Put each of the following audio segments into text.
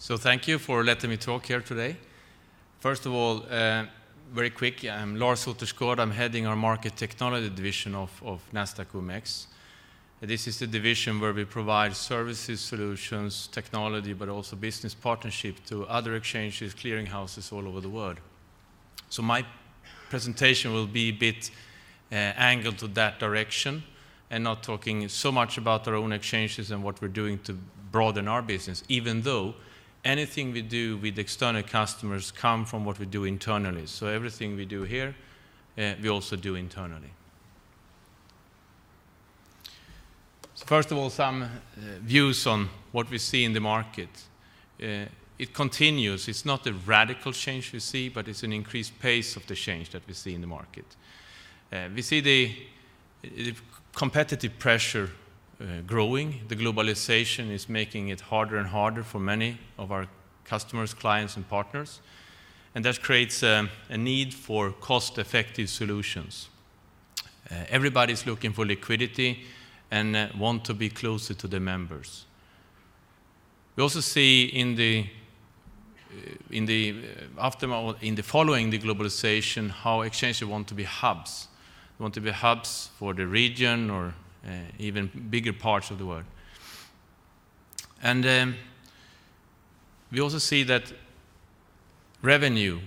So thank you for letting me talk here today. First of all, very quick, I'm Lars Ottersgard. I'm heading our market technology division of Nasdaq OMX. This is the division where we provide services, solutions, technology, but also business partnership to other exchanges, clearinghouses all over the world. So my presentation will be a bit angled to that direction and not talking so much about our own exchanges and what we're doing to broaden our business, even though anything we do with external customers come from what we do internally. So everything we do here, we also do internally. So first of all, some views on what we see in the market. It continues. It's not a radical change we see, but it's an increased pace of the change that we see in the market. We see the competitive pressure growing. The globalization is making it harder and harder for many of our customers, clients, and partners. And that creates a need for cost-effective solutions. Everybody's looking for liquidity and want to be closer to the members. We also see in the following the globalization how exchanges want to be hubs. They want to be hubs for the region or even bigger parts of the world. And we also see that revenue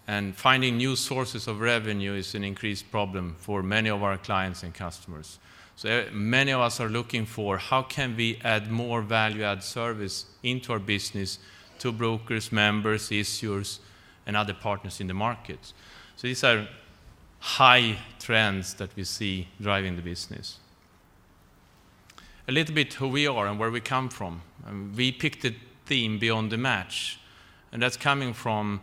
and finding new sources of revenue is an increased problem for many of our clients and customers. So many of us are looking for how can we add more value-add service into our business to brokers, members, issuers, and other partners in the market. So these are high trends that we see driving the business. A little bit who we are and where we come from. We picked the theme Beyond the Match, and that's coming from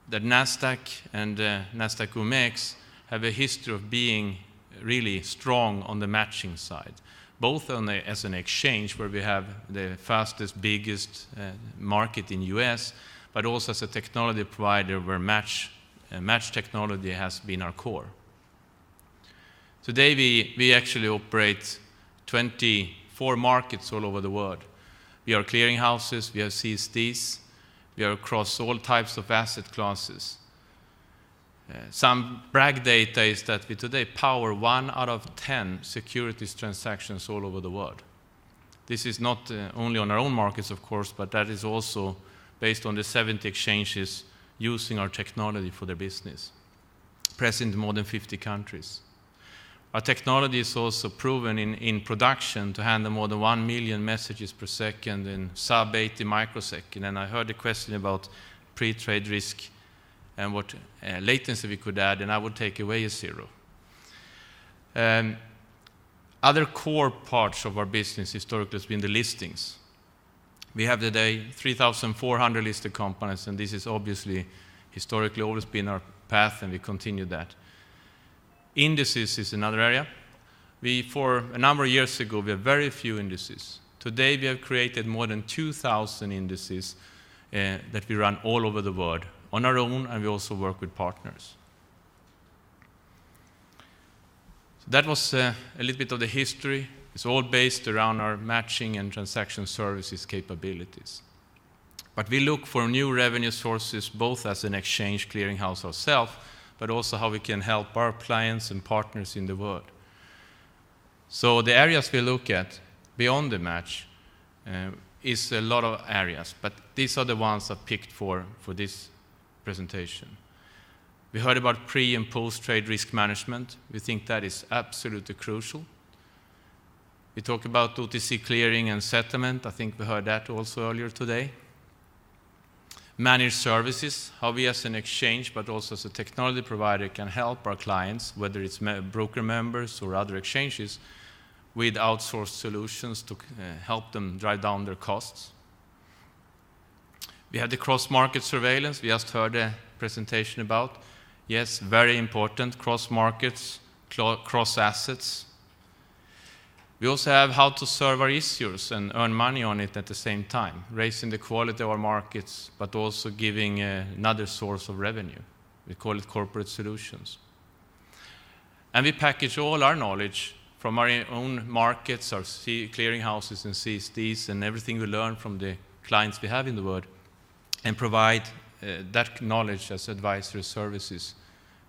that Nasdaq and Nasdaq OMX have a history of being really strong on the matching side, both as an exchange where we have the fastest, biggest market in US, but also as a technology provider where match technology has been our core. Today we actually operate 24 markets all over the world. We are clearinghouses, we have CSDs, we are across all types of asset classes. Some brag data is that we today power 1 out of 10 securities transactions all over the world. This is not only on our own markets, of course, but that is also based on the 70 exchanges using our technology for their business, present in more than 50 countries. Our technology is also proven in production to handle more than 1 million messages per second in sub 80 microsecond. And I heard a question about pre-trade risk and what latency we could add, and I would take away a 0. Other core parts of our business historically has been the listings. We have today 3,400 listed companies, and this is obviously historically always been our path, and we continue that. Indices is another area. For a number of years ago, we had very few indices. Today, we have created more than 2,000 indices that we run all over the world on our own, and we also work with partners. So that was a little bit of the history. It's all based around our matching and transaction services capabilities. But we look for new revenue sources, both as an exchange clearinghouse ourselves, but also how we can help our clients and partners in the world. So the areas we look at beyond the match is a lot of areas, but these are the ones I picked for this presentation. We heard about pre- and post-trade risk management. We think that is absolutely crucial. We talk about OTC clearing and settlement. I think we heard that also earlier today. Managed services, how we as an exchange, but also as a technology provider can help our clients, whether it's broker members or other exchanges, with outsourced solutions to help them drive down their costs. We have the cross-market surveillance we just heard a presentation about. Yes, very important, cross-markets, cross-assets. We also have how to serve our issuers and earn money on it at the same time, raising the quality of our markets, but also giving another source of revenue. We call it corporate solutions. And we package all our knowledge from our own markets, our clearinghouses and CSDs, and everything we learn from the clients we have in the world and provide that knowledge as advisory services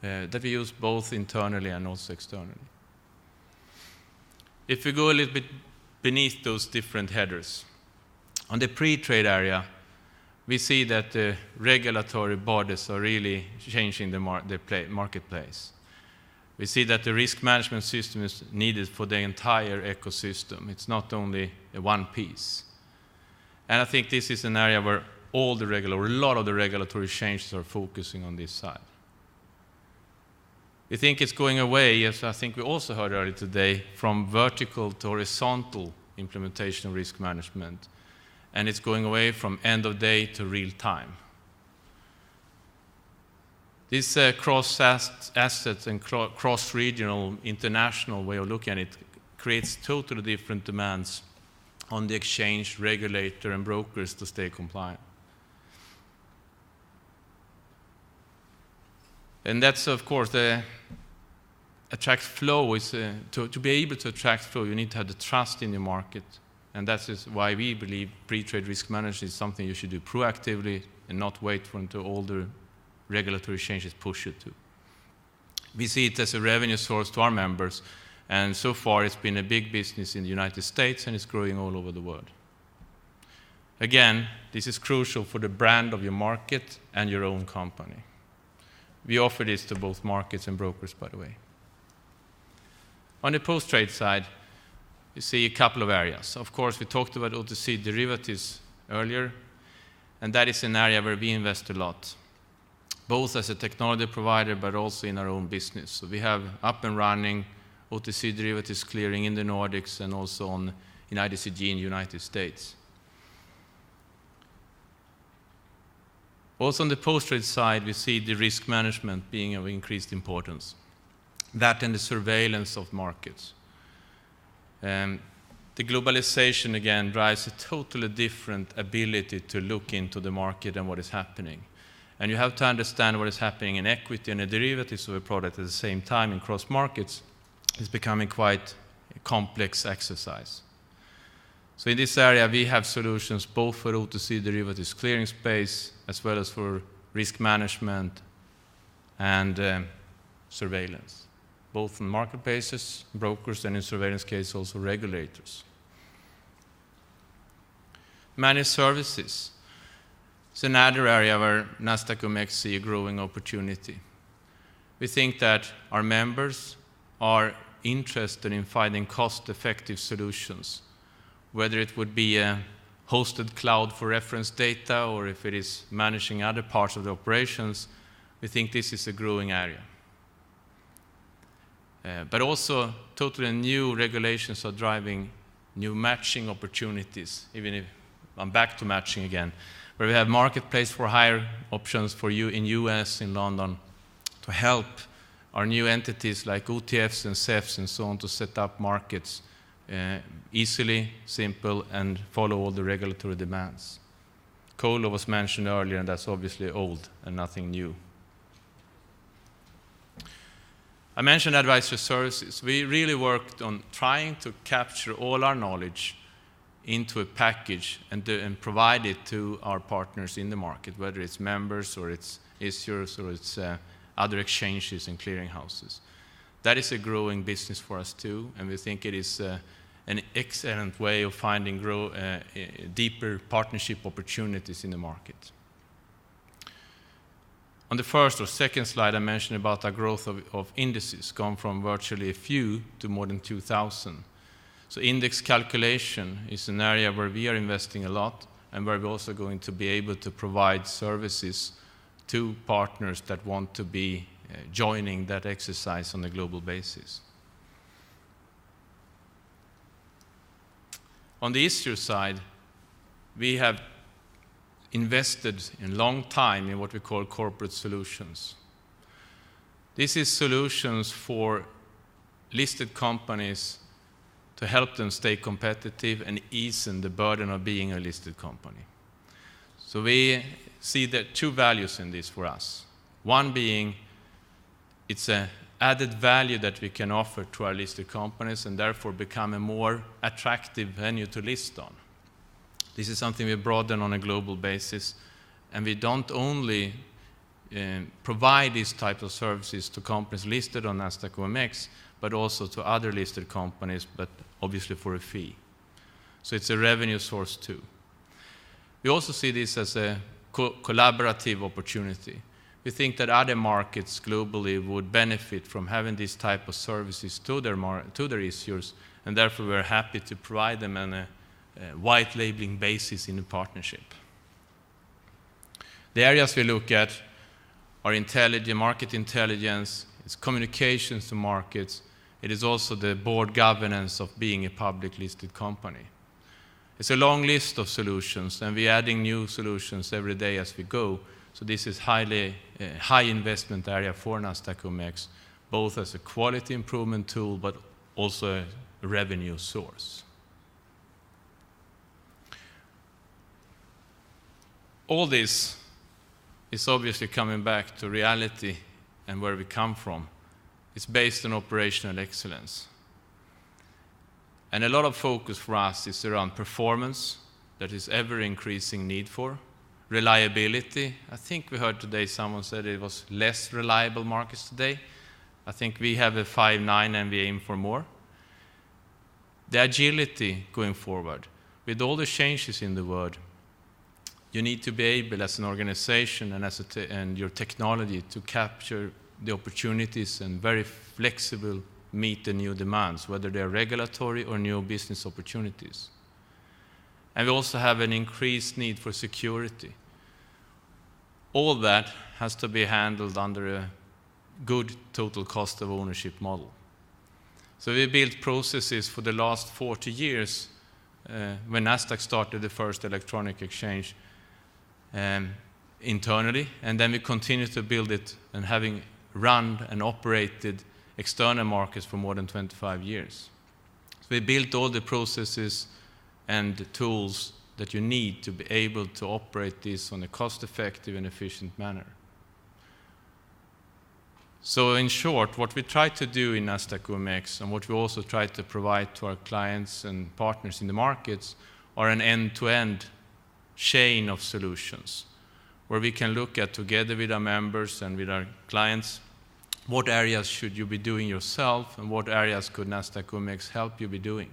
that we use both internally and also externally. If we go a little bit beneath those different headers, on the pre-trade area, we see that the regulatory bodies are really changing the marketplace. We see that the risk management system is needed for the entire ecosystem. It's not only one piece. And I think this is an area where a lot of the regulatory changes are focusing on this side. We think it's going away, as I think we also heard earlier today, from vertical to horizontal implementation of risk management. And it's going away from end of day to real time. This cross-asset and cross-regional international way of looking at it creates totally different demands on the exchange, regulator, and brokers to stay compliant. And that's, of course, the attract flow is to be able to attract flow, you need to have the trust in the market. And that is why we believe pre-trade risk management is something you should do proactively and not wait for until all the regulatory changes push you to. We see it as a revenue source to our members, and so far it's been a big business in the United States and it's growing all over the world. Again, this is crucial for the brand of your market and your own company. We offer this to both markets and brokers, by the way. On the post-trade side, you see a couple of areas. Of course, we talked about OTC derivatives earlier, and that is an area where we invest a lot, both as a technology provider but also in our own business. So we have up and running OTC derivatives clearing in the Nordics and also in IDCG in the United States. Also on the post-trade side, we see the risk management being of increased importance. That and the surveillance of markets. The globalization, again, drives a totally different ability to look into the market and what is happening. And you have to understand what is happening in equity and the derivatives of a product at the same time in cross markets. It's becoming quite a complex exercise. So in this area, we have solutions both for OTC derivatives clearing space as well as for risk management and surveillance, both in marketplaces, brokers, and in surveillance case also regulators. Managed services. It's another area where Nasdaq OMX see a growing opportunity. We think that our members are interested in finding cost-effective solutions, whether it would be a hosted cloud for reference data or if it is managing other parts of the operations. We think this is a growing area. But also totally new regulations are driving new matching opportunities, even if I'm back to matching again, where we have marketplace for hire options for you in US, in London, to help our new entities like OTFs and CEFs and so on to set up markets easily, simple, and follow all the regulatory demands. Colo was mentioned earlier, and that's obviously old and nothing new. I mentioned advisory services. We really worked on trying to capture all our knowledge into a package and provide it to our partners in the market, whether it's members or it's issuers or it's other exchanges and clearinghouses. That is a growing business for us too, and we think it is an excellent way of finding deeper partnership opportunities in the market. On the first or second slide, I mentioned about our growth of indices, gone from virtually a few to more than 2,000. So index calculation is an area where we are investing a lot and where we're also going to be able to provide services to partners that want to be joining that exercise on a global basis. On the issuer side, we have invested in a long time in what we call corporate solutions. This is solutions for listed companies to help them stay competitive and ease the burden of being a listed company. So we see there are two values in this for us. One being it's an added value that we can offer to our listed companies and therefore become a more attractive venue to list on. This is something we broaden on a global basis, and we don't only provide these types of services to companies listed on Nasdaq OMX, but also to other listed companies, but obviously for a fee. So it's a revenue source too. We also see this as a collaborative opportunity. We think that other markets globally would benefit from having these type of services to their issuers, and therefore we're happy to provide them on a white labeling basis in a partnership. The areas we look at are market intelligence, it's communications to markets, it is also the board governance of being a public listed company. It's a long list of solutions, and we're adding new solutions every day as we go. So this is high investment area for Nasdaq OMX, both as a quality improvement tool, but also a revenue source. All this is obviously coming back to reality and where we come from. It's based on operational excellence. And a lot of focus for us is around performance, that is ever-increasing need for. Reliability, I think we heard today someone said it was less reliable markets today. I think we have a 5.9 and we aim for more. The agility going forward. With all the changes in the world, you need to be able as an organization and and your technology to capture the opportunities and very flexible meet the new demands, whether they're regulatory or new business opportunities. And we also have an increased need for security. All that has to be handled under a good total cost of ownership model. So we built processes for the last 40 years when Nasdaq started the first electronic exchange internally, and then we continued to build it and having run and operated external markets for more than 25 years. So we built all the processes and the tools that you need to be able to operate this on a cost-effective and efficient manner. So in short, what we try to do in Nasdaq OMX and what we also try to provide to our clients and partners in the markets are an end-to-end chain of solutions where we can look at together with our members and with our clients what areas should you be doing yourself and what areas could Nasdaq OMX help you be doing.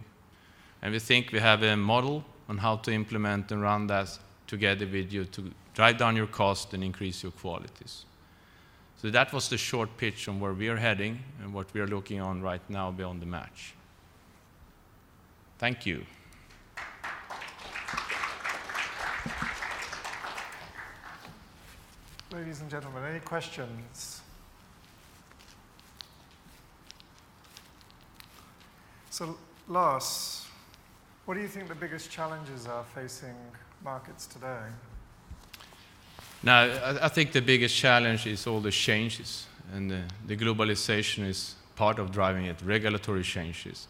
And we think we have a model on how to implement and run that together with you to drive down your cost and increase your qualities. So that was the short pitch on where we are heading and what we are looking on right now beyond the match. Thank you. Ladies and gentlemen, any questions? So, Lars, what do you think the biggest challenges are facing markets today? Now, I think the biggest challenge is all the changes, and the globalization is part of driving it, regulatory changes.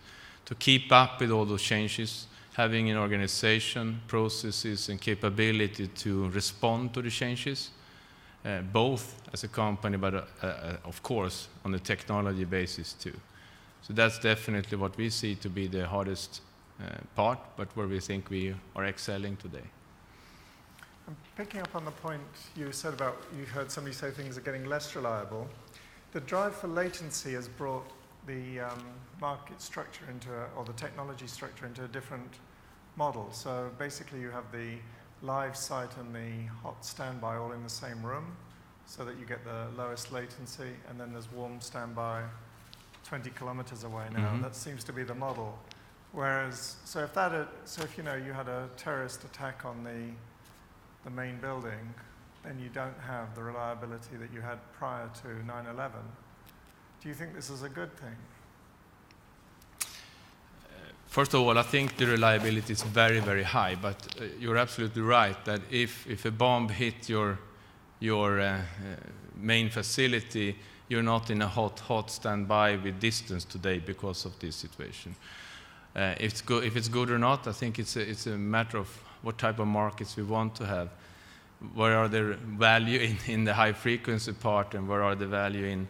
To keep up with all those changes, having an organization, processes, and capability to respond to the changes, both as a company, but of course, on the technology basis too. So that's definitely what we see to be the hardest part, but where we think we are excelling today. I'm picking up on the point you said about, you heard somebody say things are getting less reliable. The drive for latency has brought the market structure or the technology structure into a different model. So basically you have the live site and the hot standby all in the same room so that you get the lowest latency, and then there's warm standby 20 kilometers away now. Mm-hmm. That seems to be the model. Whereas, so if you know you had a terrorist attack on the main building, then you don't have the reliability that you had prior to 9/11. Do you think this is a good thing? First of all, I think the reliability is very, very high, but you're absolutely right that if a bomb hit your main facility, you're not in a hot standby with distance today because of this situation. If it's good or not, I think it's a matter of what type of markets we want to have. Where are the value in the high frequency part, and where are the value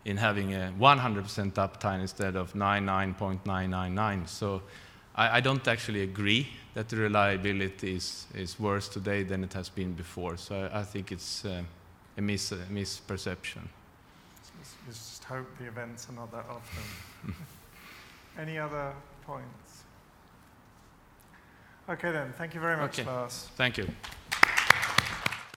in having a 100% uptime instead of 99.999. So I don't actually agree that the reliability is worse today than it has been before. So I think it's a misperception. Let's just hope the events are not that often. Any other points? Okay then, thank you very much, Lars. Thank you.